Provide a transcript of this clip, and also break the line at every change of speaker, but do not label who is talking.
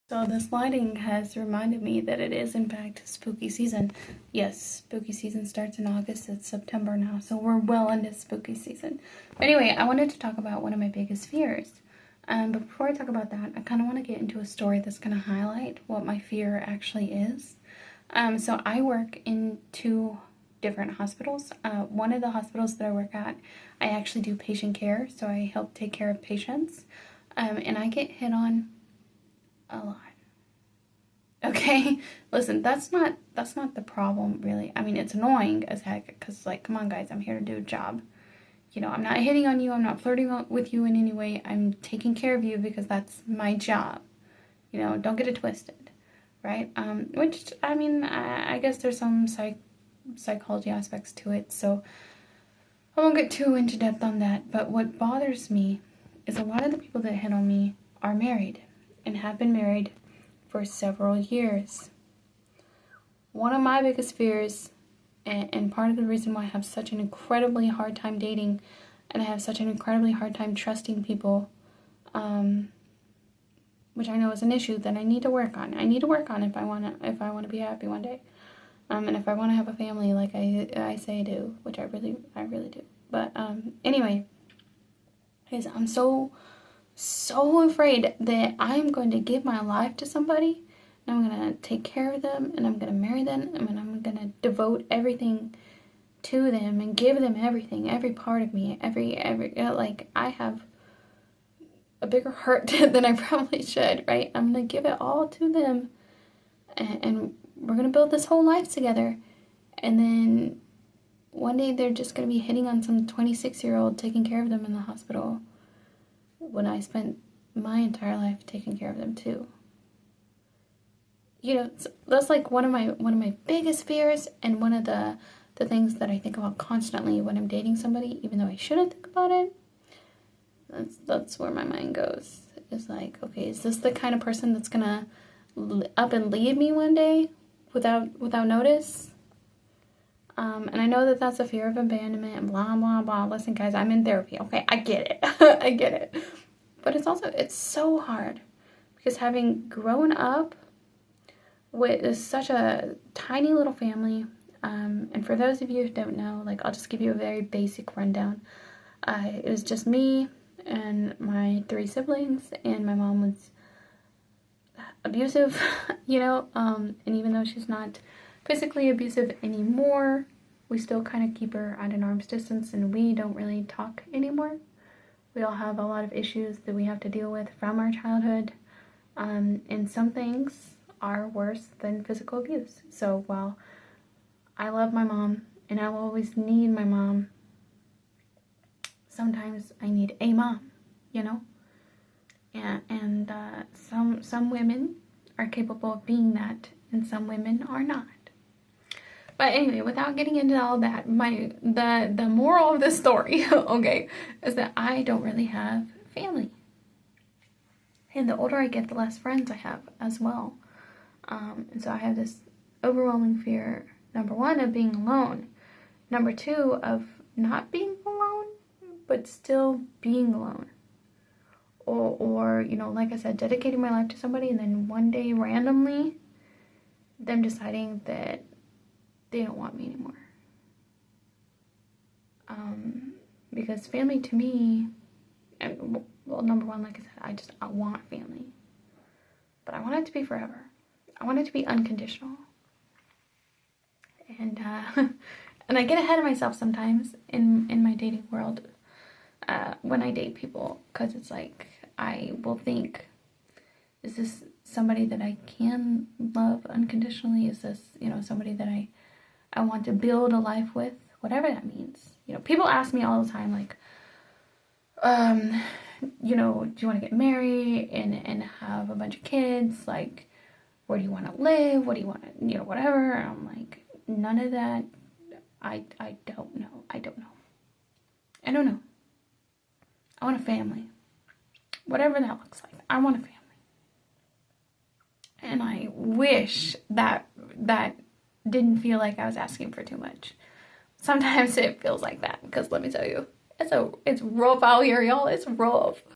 So this lighting has reminded me that it is in fact spooky season. Yes, spooky season starts in August. It's September now, so we're well into spooky season. But anyway, I wanted to talk about one of my biggest fears. But before I talk about that, I kind of want to get into a story that's going to highlight what my fear actually is. So I work in two different hospitals. One of the hospitals that I work at, I actually do patient care, so I help take care of patients. And I get hit on a lot. Okay, listen, that's not the problem, really. I mean, it's annoying as heck because, like, come on, guys, I'm here to do a job. You know, I'm not hitting on you. I'm not flirting with you in any way. I'm taking care of you because that's my job. You know, don't get it twisted, right? Which I mean, I guess there's some psychology aspects to it, so I won't get too into depth on that. But what bothers me is a lot of the people that hit on me are married and have been married for several years. One of my biggest fears, and part of the reason why I have such an incredibly hard time dating, and I have such an incredibly hard time trusting people, which I know is an issue that I need to work on. I need to work on if I want to be happy one day, and if I want to have a family like I say I do, which I really do. But anyway, guys, I'm so afraid that I'm going to give my life to somebody and I'm going to take care of them and I'm going to marry them and I'm going to devote everything to them and give them everything, every part of me, every like I have a bigger heart than I probably should, right? I'm going to give it all to them and we're going to build this whole life together. And then one day they're just going to be hitting on some 26-year-old taking care of them in the hospital, when I spent my entire life taking care of them too. You know, that's like one of my biggest fears, and one of the things that I think about constantly when I'm dating somebody, even though I shouldn't think about it. That's where my mind goes. It's like, okay, is this the kind of person that's gonna up and leave me one day without notice? And I know that that's a fear of abandonment and blah, blah, blah. Listen, guys, I'm in therapy, okay? I get it. I get it. But it's so hard because having grown up with such a tiny little family, and for those of you who don't know, like, I'll just give you a very basic rundown. It was just me and my 3 siblings, and my mom was abusive, you know, and even though she's not physically abusive anymore, we still kind of keep her at an arm's distance, and we don't really talk anymore. We all have a lot of issues that we have to deal with from our childhood, and some things are worse than physical abuse. So while I love my mom and I will always need my mom, sometimes I need a mom, you know? And some women are capable of being that, and some women are not. But anyway, without getting into all that, the moral of this story, okay, is that I don't really have family. And the older I get, the less friends I have as well. And so I have this overwhelming fear, number 1, of being alone. Number 2, of not being alone, but still being alone. Or, you know, like I said, dedicating my life to somebody and then one day randomly them deciding that they don't want me anymore. Because family to me, well, number 1, like I said, I want family. But I want it to be forever. I want it to be unconditional. And and I get ahead of myself sometimes in my dating world when I date people, because it's like I will think, is this somebody that I can love unconditionally? Is this, you know, somebody that I want to build a life with, whatever that means. You know, people ask me all the time, like, you know, do you want to get married and have a bunch of kids? Like, where do you want to live? What do you want to, you know, whatever. And I'm like, none of that. I don't know. I don't know. I want a family. Whatever that looks like. I want a family. And I wish that didn't feel like I was asking for too much. Sometimes it feels like that, because let me tell you, it's rough out here, y'all. It's rough.